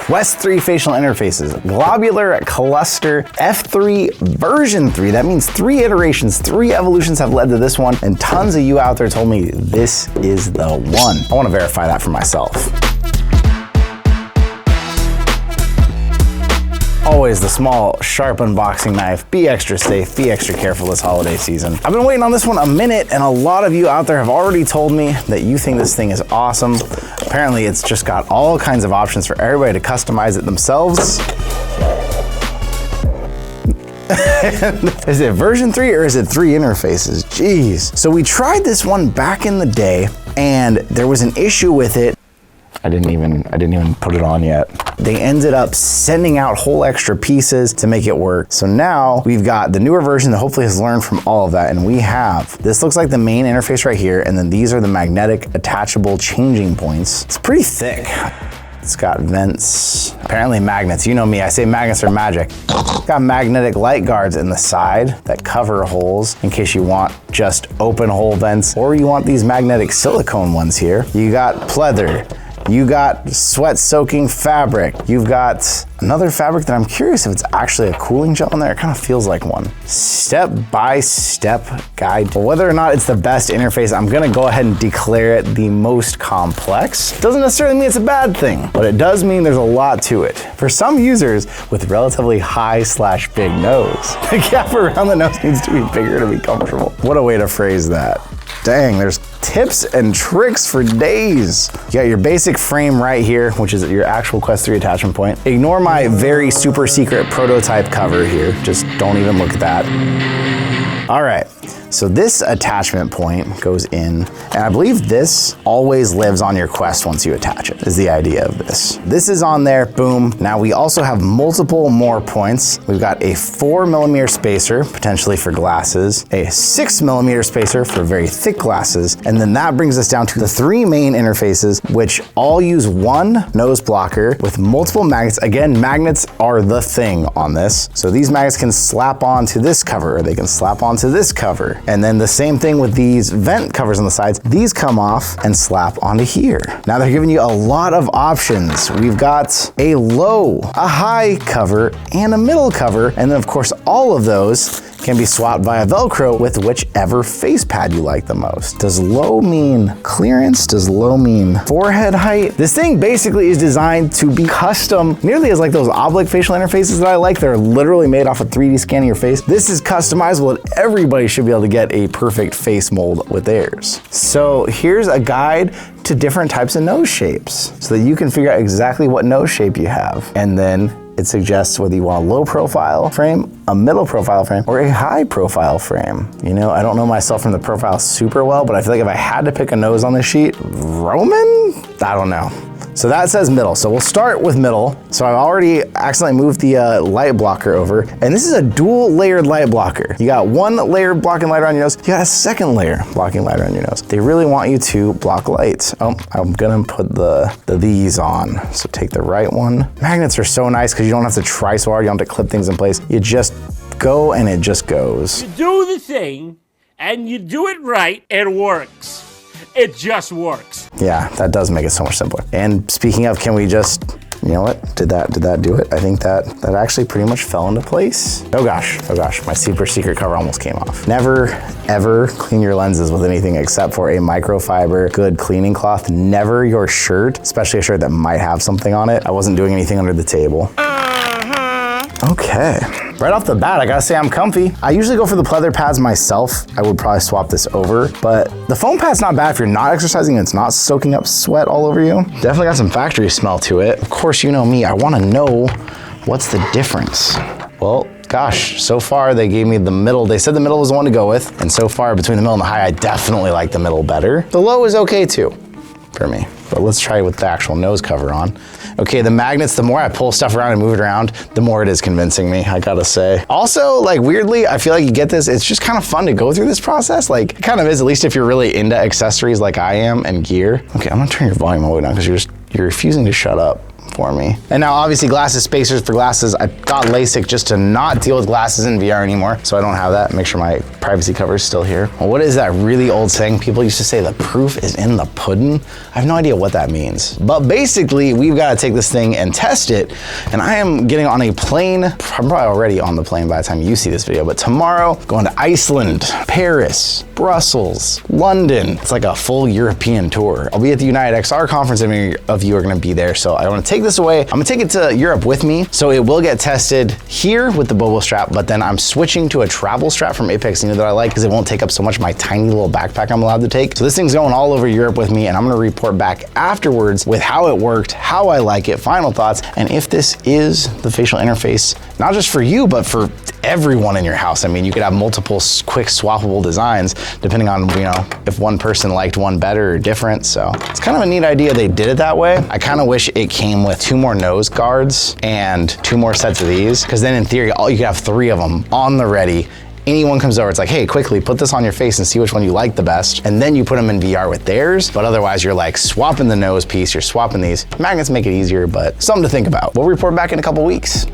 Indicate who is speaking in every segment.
Speaker 1: Quest 3 facial interfaces, Globular Cluster F3 version 3. That means 3 iterations, 3 evolutions have led to this one, and tons of you out there told me this is the one. I want to verify that for myself. Always the small, sharp unboxing knife. Be extra safe, be extra careful this holiday season. I've been waiting on this one a minute, and a lot of you out there have already told me that you think this thing is awesome. Apparently, it's just got all kinds of options for everybody to customize it themselves. Is it version 3 or is it 3 interfaces? Jeez. So we tried this one back in the day, and there was an issue with it. I didn't even put it on yet. They ended up sending out whole extra pieces to make it work. So now we've got the newer version that hopefully has learned from all of that, and we have, this looks like the main interface right here, and then these are the magnetic attachable changing points. It's pretty thick. It's got vents, apparently magnets. You know me, I say magnets are magic. It's got magnetic light guards in the side that cover holes in case you want just open hole vents, or you want these magnetic silicone ones here. You got pleather. You got sweat soaking fabric. You've got another fabric that I'm curious if it's actually a cooling gel in there. It kind of feels like one. Step-by-step guide. Whether or not it's the best interface, I'm gonna go ahead and declare it the most complex. Doesn't necessarily mean it's a bad thing, but it does mean there's a lot to it. For some users with relatively high/big nose, the gap around the nose needs to be bigger to be comfortable. What a way to phrase that. Dang, there's tips and tricks for days. You got your basic frame right here, which is your actual Quest 3 attachment point. Ignore my very super secret prototype cover here. Just don't even look at that. All right, so this attachment point goes in, and I believe this always lives on your Quest once you attach it, is the idea of this. This is on there, boom. Now we also have multiple more points. We've got a 4mm spacer, potentially for glasses, a 6mm spacer for very thick glasses, and then that brings us down to the 3 main interfaces, which all use one nose blocker with multiple magnets. Again, magnets are the thing on this. So these magnets can slap onto this cover, or they can slap onto this cover. And then the same thing with these vent covers on the sides. These come off and slap onto here. Now they're giving you a lot of options. We've got a low, a high cover, and a middle cover. And then of course, all of those can be swapped via Velcro with whichever face pad you like the most. Does low mean clearance? Does low mean forehead height? This thing basically is designed to be custom, nearly as like those oblique facial interfaces that I like. They're literally made off of 3D scanning your face. This is customizable, and everybody should be able to get a perfect face mold with theirs. So here's a guide to different types of nose shapes so that you can figure out exactly what nose shape you have. And then it suggests whether you want a low profile frame, a middle profile frame, or a high profile frame. You know, I don't know myself from the profile super well, but I feel like if I had to pick a nose on this sheet, Roman? I don't know. So that says middle. So we'll start with middle. So I've already accidentally moved the light blocker over. And this is a dual layered light blocker. You got one layer blocking light on your nose. You got a second layer blocking light on your nose. They really want you to block light. Oh, I'm gonna put these on. So take the right one. Magnets are so nice because you don't have to try so hard. You don't have to clip things in place. You just go and it just goes.
Speaker 2: You do the thing and you do it right, it works. It just works.
Speaker 1: Yeah, that does make it so much simpler. And speaking of, can we just, you know what? Did that do it? I think that actually pretty much fell into place. Oh gosh, my super secret cover almost came off. Never, ever clean your lenses with anything except for a microfiber good cleaning cloth. Never your shirt, especially a shirt that might have something on it. I wasn't doing anything under the table. Okay. Right off the bat, I gotta say I'm comfy. I usually go for the pleather pads myself. I would probably swap this over, but the foam pad's not bad if you're not exercising and it's not soaking up sweat all over you. Definitely got some factory smell to it. Of course, you know me, I wanna know what's the difference. Well, gosh, so far they gave me the middle. They said the middle was the one to go with, and so far between the middle and the high, I definitely like the middle better. The low is okay too, for me. But let's try it with the actual nose cover on. Okay, the magnets, the more I pull stuff around and move it around, the more it is convincing me, I gotta say. Also, like weirdly, I feel like you get this, it's just kind of fun to go through this process. Like it kind of is, at least if you're really into accessories like I am and gear. Okay, I'm gonna turn your volume all the way down because you're refusing to shut up. for me. And now obviously glasses, spacers for glasses. I got LASIK just to not deal with glasses in VR anymore, so I don't have that. Make sure my privacy cover is still here. Well, what is that really old saying? People used to say the proof is in the pudding. I have no idea what that means. But basically, we've got to take this thing and test it. And I am getting on a plane. I'm probably already on the plane by the time you see this video, but tomorrow, going to Iceland, Paris, Brussels, London. It's like a full European tour. I'll be at the United XR conference, and many of you are gonna be there. So I wanna take this away. I'm gonna take it to Europe with me. So it will get tested here with the Bobo strap, but then I'm switching to a travel strap from Apex that I like because it won't take up so much of my tiny little backpack I'm allowed to take. So this thing's going all over Europe with me, and I'm gonna report back afterwards with how it worked, how I like it, final thoughts, and if this is the facial interface, not just for you, but for everyone in your house. I mean, you could have multiple quick swappable designs depending on, you know, if one person liked one better or different. So it's kind of a neat idea they did it that way. I kind of wish it came with 2 more nose guards and 2 more sets of these, because then in theory, you could have 3 of them on the ready. Anyone comes over, it's like, hey, quickly put this on your face and see which one you like the best. And then you put them in VR with theirs. But otherwise you're like swapping the nose piece, you're swapping these. Magnets make it easier, but something to think about. We'll report back in a couple weeks.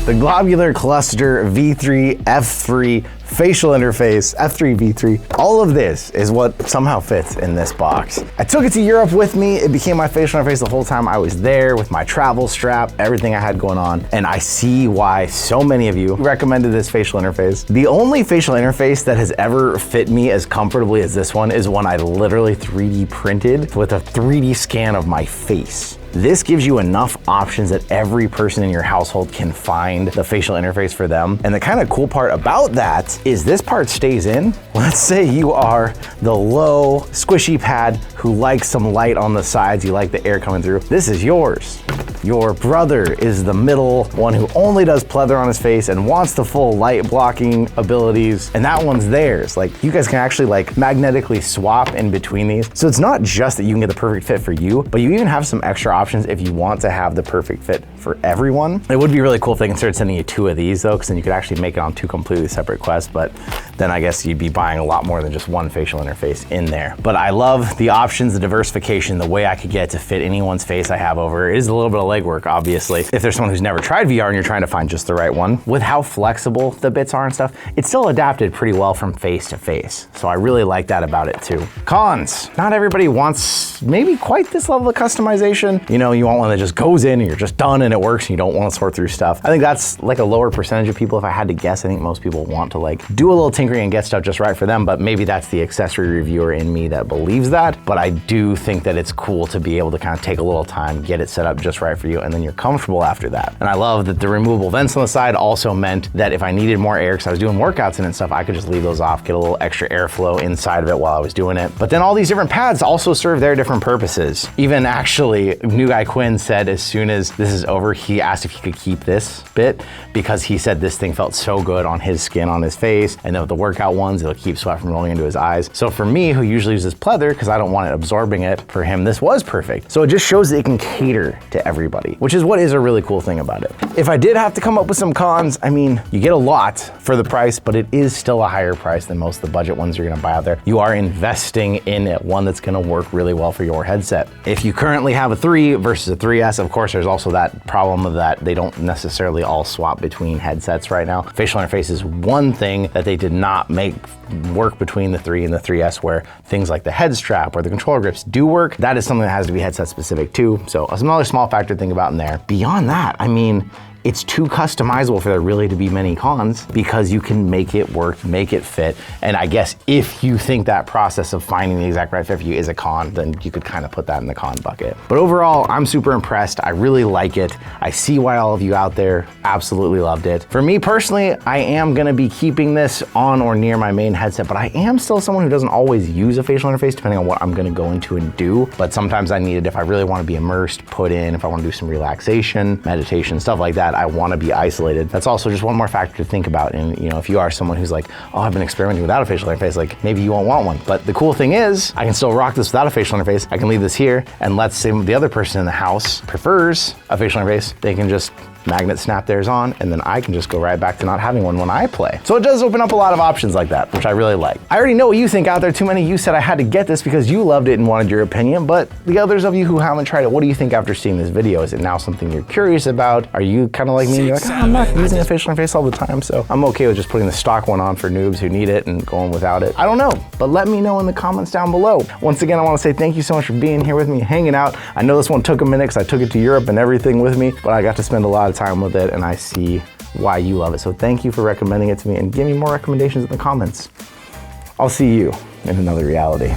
Speaker 1: The Globular Cluster V3 F3 facial interface, F3 V3. All of this is what somehow fits in this box. I took it to Europe with me. It became my facial interface the whole time I was there with my travel strap, everything I had going on. And I see why so many of you recommended this facial interface. The only facial interface that has ever fit me as comfortably as this one is one I literally 3D printed with a 3D scan of my face. This gives you enough options that every person in your household can find the facial interface for them. And the kind of cool part about that is this part stays in. Let's say you are the low, squishy pad who likes some light on the sides, you like the air coming through. This is yours. Your brother is the middle one who only does pleather on his face and wants the full light blocking abilities, and that one's theirs. Like, you guys can actually like magnetically swap in between these. So it's not just that you can get the perfect fit for you, but you even have some extra options if you want to have the perfect fit for everyone. It would be really cool if they considered sending you 2 of these though, because then you could actually make it on 2 completely separate quests, but then I guess you'd be buying a lot more than just one facial interface in there. But I love the options, the diversification, the way I could get it to fit anyone's face I have over. It is a little bit of legwork, obviously. If there's someone who's never tried VR and you're trying to find just the right one, with how flexible the bits are and stuff, it's still adapted pretty well from face to face. So I really like that about it too. Cons, not everybody wants maybe quite this level of customization. You know, you want one that just goes in and you're just done and it works and you don't want to sort through stuff. I think that's like a lower percentage of people. If I had to guess, I think most people want to like do a little tinkering and get stuff just right for them, but maybe that's the accessory reviewer in me that believes that. But I do think that it's cool to be able to kind of take a little time, get it set up just right for you, and then you're comfortable after that. And I love that the removable vents on the side also meant that if I needed more air, because I was doing workouts in it and stuff, I could just leave those off, get a little extra airflow inside of it while I was doing it. But then all these different pads also serve their different purposes. Even actually, new guy Quinn said as soon as this is over, he asked if he could keep this bit because he said this thing felt so good on his skin, on his face, and then with the workout ones, it'll keep sweat from rolling into his eyes. So for me, who usually uses pleather because I don't want it absorbing it, for him, this was perfect. So it just shows that it can cater to everybody, which is what is a really cool thing about it. If I did have to come up with some cons, I mean, you get a lot for the price, but it is still a higher price than most of the budget ones you're gonna buy out there. You are investing in one that's gonna work really well for your headset. If you currently have a 3 versus a 3S, of course, there's also that problem of that they don't necessarily all swap between headsets right now. Facial interface is one thing that they did not make work between the 3 and the 3S, where things like the head strap or the controller grips do work. That is something that has to be headset specific too. So another small factor to think about in there. Beyond that, I mean, it's too customizable for there really to be many cons because you can make it work, make it fit. And I guess if you think that process of finding the exact right fit for you is a con, then you could kind of put that in the con bucket. But overall, I'm super impressed. I really like it. I see why all of you out there absolutely loved it. For me personally, I am gonna be keeping this on or near my main headset, but I am still someone who doesn't always use a facial interface depending on what I'm gonna go into and do. But sometimes I need it if I really wanna be immersed, put in, if I wanna do some relaxation, meditation, stuff like that. I want to be isolated. That's also just one more factor to think about. And you know, if you are someone who's like, oh, I've been experimenting without a facial interface, like maybe you won't want one. But the cool thing is I can still rock this without a facial interface. I can leave this here, and let's say the other person in the house prefers a facial interface. They can just magnet snap theirs on, and then I can just go right back to not having one when I play. So it does open up a lot of options like that, which I really like. I already know what you think out there. Too many of you said I had to get this because you loved it and wanted your opinion, but the others of you who haven't tried it, what do you think after seeing this video? Is it now something you're curious about? Are you kind of like me? You're like, I'm not using a facial interface all the time, so I'm okay with just putting the stock one on for noobs who need it and going without it. I don't know, but let me know in the comments down below. Once again, I want to say thank you so much for being here with me, hanging out. I know this one took a minute because I took it to Europe and everything with me, but I got to spend a lot of time with it and I see why you love it. So thank you for recommending it to me and give me more recommendations in the comments. I'll see you in another reality.